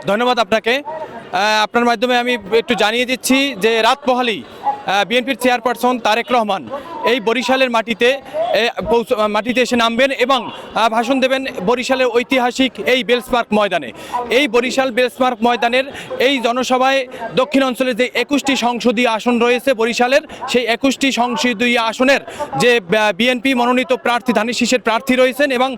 ধন্যবাদ আপনাকে। আপনার মাধ্যমে আমি একটু জানিয়ে দিচ্ছি যে রাত পোহালেই বিএনপির চেয়ারপারসন তারেক রহমান এই বরিশালের মাটিতে এসে নামবেন এবং ভাষণ দেবেন বরিশালের ঐতিহাসিক এই বেলস পার্ক ময়দানে। এই বরিশাল বেলস পার্ক ময়দানের এই জনসভায় দক্ষিণ অঞ্চলে যে 21টি সংসদীয় আসন রয়েছে বরিশালের, সেই 21টি সংসদীয় আসনের যে বিএনপি মনোনীত প্রার্থী ধানের শীষের প্রার্থী রয়েছেন এবং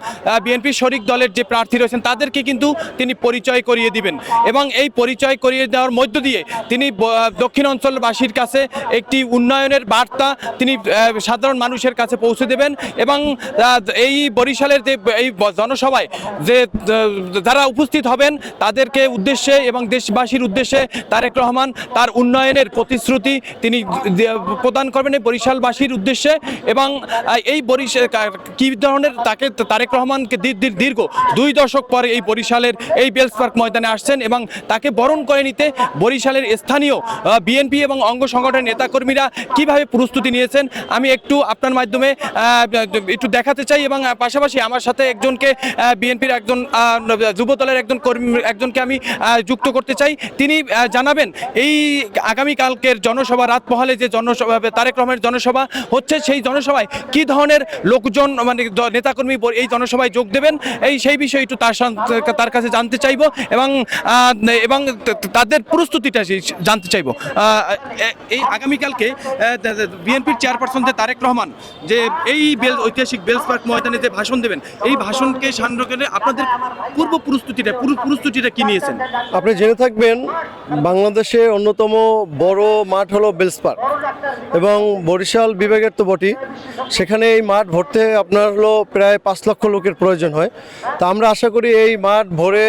বিএনপির শরিক দলের যে প্রার্থী রয়েছেন তাদেরকে কিন্তু তিনি পরিচয় করিয়ে দিবেন এবং এই পরিচয় করিয়ে দেওয়ার মধ্য দিয়ে তিনি দক্ষিণ অঞ্চলবাসীর কাছে একটি উন্নয়নের বার্তা তিনি সাধারণ মানুষের কাছে পৌঁছে দেবেন এবং এই বরিশালের যে এই জনসভায় যে যারা উপস্থিত হবেন তাদেরকে উদ্দেশ্যে এবং দেশবাসীর উদ্দেশ্যে তারেক রহমান তার উন্নয়নের প্রতিশ্রুতি তিনি প্রদান করবেন এই বরিশালবাসীর উদ্দেশ্যে। এবং এই বরিশাল কী ধরনের তারেক রহমানকে দীর্ঘ 2 দশক পরে এই বরিশালের এই বেলস পার্ক ময়দানে আসছেন এবং তাকে বরণ করে নিতে বরিশালের স্থানীয় বিএনপি এবং অঙ্গ সংগঠনের নেতাকর্মীরা কিভাবে প্রস্তুতি নিয়েছেন আমি একটু আপনার মাধ্যমে একটু দেখাতে চাই এবং পাশাপাশি আমার সাথে একজনকে বিএনপির একজন যুবদলের একজনকে আমি যুক্ত করতে চাই। তিনি জানাবেন এই আগামীকালকের জনসভা রাত পোহালে যে জনসভা তারেক রহমানের জনসভা হচ্ছে, সেই জনসভায় কী ধরনের লোকজন মানে নেতাকর্মী এই জনসভায় যোগ দেবেন সেই বিষয়ে একটু তার কাছে জানতে চাইব এবং তাদের প্রস্তুতিটা জানতে চাইব। এই আগামীকালকে বিএনপির চেয়ারপারসন যে তারেক রহমান যে এই ঐতিহাসিক বেলস পার্ক ময়দানে যে ভাষণ দেবেন, এই ভাষণকে সামনে করে আপনাদের পূর্ব প্রস্তুতিটা কি নিয়েছেন? আপনি জেনে থাকবেন বাংলাদেশে অন্যতম বড় মাঠ হলো বেলস পার্ক এবং বরিশাল বিভাগের তো বটেই। সেখানে এই মাঠ ভরতে আপনার হলো প্রায় 5 লক্ষ লোকের প্রয়োজন হয়। তা আমরা আশা করি এই মাঠ ভরে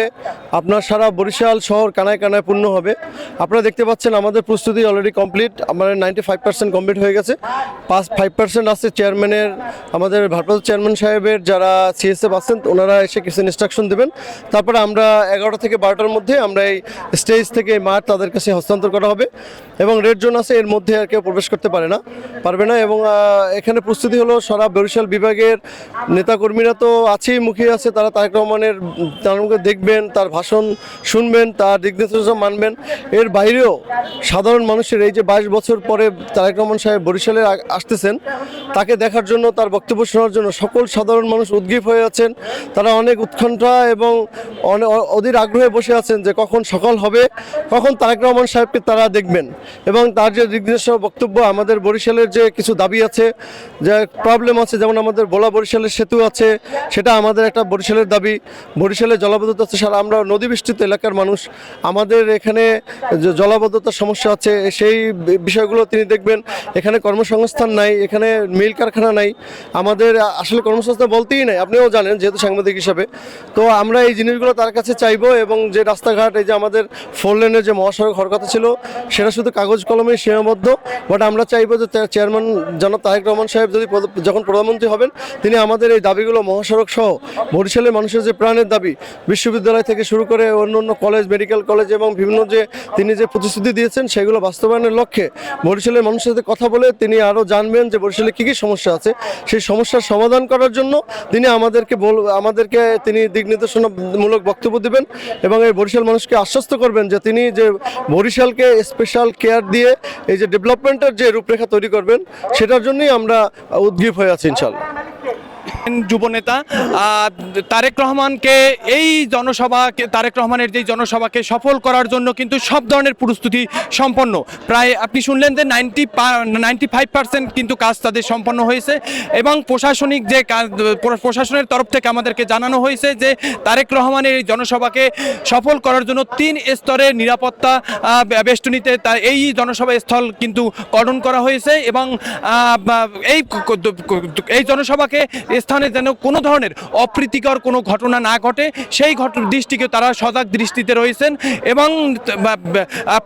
আপনার সারা বরিশাল শহর কানায় কানায় পূর্ণ হবে। আপনারা দেখতে পাচ্ছেন আমাদের প্রস্তুতি অলরেডি কমপ্লিট, আমাদের 95% কমপ্লিট হয়ে গেছে। 5% আছে চেয়ারম্যানের, আমাদের ভারপ্রাপ্ত চেয়ারম্যান সাহেবের যারা সিএসএফ আছেন ওনারা এসে কিছু ইনস্ট্রাকশন দেবেন। তারপরে আমরা 11টা থেকে 12টার মধ্যে আমরা এই স্টেজ থেকে এই মাঠ তাদের কাছে হস্তান্তর করা হবে এবং রেড জোন আছে, এর মধ্যে আর কেউ প্রবেশ করতে পারবে না। এবং এখানে প্রস্তুতি হলো সারা বরিশাল বিভাগের নেতাকর্মীরা তো আছেই, মুখিয়ে আছে, তারা তারেক রহমানের দেখবেন, তার ভাষণ শুনবেন, তার দিক নির্দেশনা মানবেন। এর বাইরেও সাধারণ মানুষের এই যে 22 বছর পরে তারেক রহমান সাহেব বরিশালে আসতেছেন, তাকে দেখার জন্য, তার বক্তব্য শোনার জন্য সকল সাধারণ মানুষ উদ্গ্রীব হয়ে আছেন। তারা অনেক উৎকণ্ঠা এবং অধীর আগ্রহে বসে আছেন যে কখন সকাল হবে, কখন তারেক রহমান সাহেবকে তারা দেখবেন এবং তার যে দিক নির্দেশনা বক্তব্য। আমাদের বরিশালের যে কিছু দাবি আছে, যে প্রবলেম আছে, যেমন আমাদের ভোলা বরিশালের সেতু আছে, সেটা আমাদের একটা বরিশালের দাবি। বরিশালে জলাবদ্ধতা আছে, সারা আমরা নদীবেষ্টিত এলাকার মানুষ, আমাদের এখানে জলাবদ্ধতার সমস্যা আছে, সেই বিষয়গুলো তিনি দেখবেন। এখানে কর্মসংস্থান নাই, এখানে মিল কারখানা নাই, আমাদের আসলে কর্মসংস্থান বলতেই নাই, আপনিও জানেন যেহেতু সাংবাদিক হিসাবে। তো আমরা এই জিনিসগুলো তার কাছে চাইবো এবং যে রাস্তাঘাট, এই যে আমাদের 4 লেনের যে মহাসড়ক হওয়ার কথা ছিল সেটা শুধু কাগজ কলমে সীমাবদ্ধ। বাট আমরা চাইবো যে চেয়ারম্যান জনাব তারেক রহমান সাহেব যখন প্রধানমন্ত্রী হবেন, তিনি আমাদের এই দাবিগুলো মহাসড়ক সহ বরিশালের মানুষের যে প্রাণের দাবি, বিশ্ববিদ্যালয় থেকে শুরু করে অন্য কলেজ, মেডিকেল কলেজ এবং বিভিন্ন যে তিনি যে প্রতিশ্রুতি দিয়েছেন সেগুলো বাস্তবায়নের লক্ষ্যে বরিশালের মানুষের সাথে কথা বলে তিনি আরও জানবেন যে বরিশালে কী কী সমস্যা আছে, সেই সমস্যার সমাধান করার জন্য তিনি আমাদেরকে তিনি দিক নির্দেশনামূলক বক্তব্য দেবেন এবং এই বরিশাল মানুষকে আশ্বস্ত করবেন যে তিনি যে বরিশালকে স্পেশাল কেয়ার দিয়ে এই যে ডেভেলপমেন্টের যে রূপরেখা তৈরি করবেন, সেটার জন্যই আমরা উদ্গ্রীব হয়ে আছি ইনশাআল্লাহ। যুবনেতা তারেক রহমানকে তারেক রহমানের যে জনসভাকে সফল করার জন্য কিন্তু সব ধরনের প্রস্তুতি সম্পন্ন। প্রায় আপনি শুনলেন যে 95% কিন্তু কাজ তাদের সম্পন্ন হয়েছে এবং প্রশাসনের তরফ থেকে আমাদেরকে জানানো হয়েছে যে তারেক রহমানের এই জনসভাকে সফল করার জন্য 3 স্তরের নিরাপত্তা বেষ্টনীতে এই জনসভা স্থল কিন্তু কর্ডন করা হয়েছে এবং এই জনসভাকে স্থানে যেন কোনো ধরনের অপ্রীতিকর কোনো ঘটনা না ঘটে সেই দৃষ্টিকে তারা সজাগ দৃষ্টিতে রয়েছেন এবং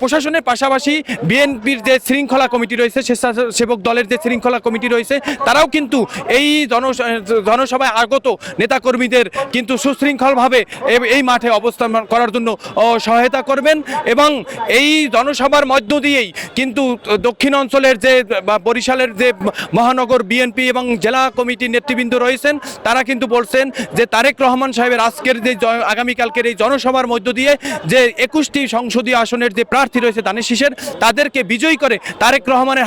প্রশাসনের পাশাপাশি বিএনপির যে শৃঙ্খলা কমিটি রয়েছে, স্বেচ্ছাসেবক দলের যে শৃঙ্খলা কমিটি রয়েছে, তারাও কিন্তু এই জনসভায় আগত নেতাকর্মীদের কিন্তু সুশৃঙ্খলভাবে এই মাঠে অবস্থান করার জন্য সহায়তা করবেন এবং এই জনসভার মধ্য দিয়েই কিন্তু দক্ষিণ অঞ্চলের যে বরিশালের যে মহানগর বিএনপি এবং জেলা কমিটির নেতৃবৃন্দ রয়েছে রয়েছেন তারা কিন্তু বলছেন যে তারেক রহমান সাহেবের আজকের যে আগামীকালকের এই জনসভার মধ্য দিয়ে যে 21টি সংসদীয় আসনের যে প্রার্থী রয়েছে ধানের শীষের তাদেরকে বিজয়ী করে তারেক রহমানের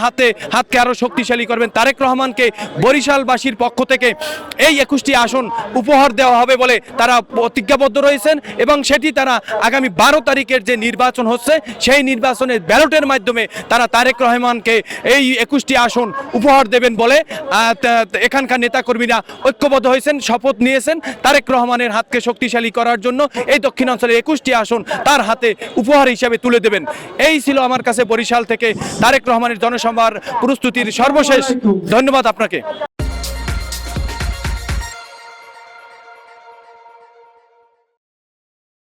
হাতকে আরও শক্তিশালী করবেন। তারেক রহমানকে বরিশালবাসীর পক্ষ থেকে এই 21টি আসন উপহার দেওয়া হবে বলে তারা প্রতিজ্ঞাবদ্ধ রয়েছেন এবং সেটি তারা আগামী 12 তারিখের যে নির্বাচন হচ্ছে সেই নির্বাচনের ব্যালটের মাধ্যমে তারা তারেক রহমানকে এই 21টি আসন উপহার দেবেন বলে এখানকার নেতাকর্মীরা ঐক্যবদ্ধ হয়েছেন, শপথ নিয়েছেন তারেক রহমানের হাতকে শক্তিশালী করার জন্য এই দক্ষিণাঞ্চলের 21টি আসন তার হাতে উপহার হিসাবে তুলে দেবেন। এই ছিল আমার কাছে বরিশাল থেকে তারেক রহমানের জনসভার প্রস্তুতির সর্বশেষ। ধন্যবাদ আপনাকে।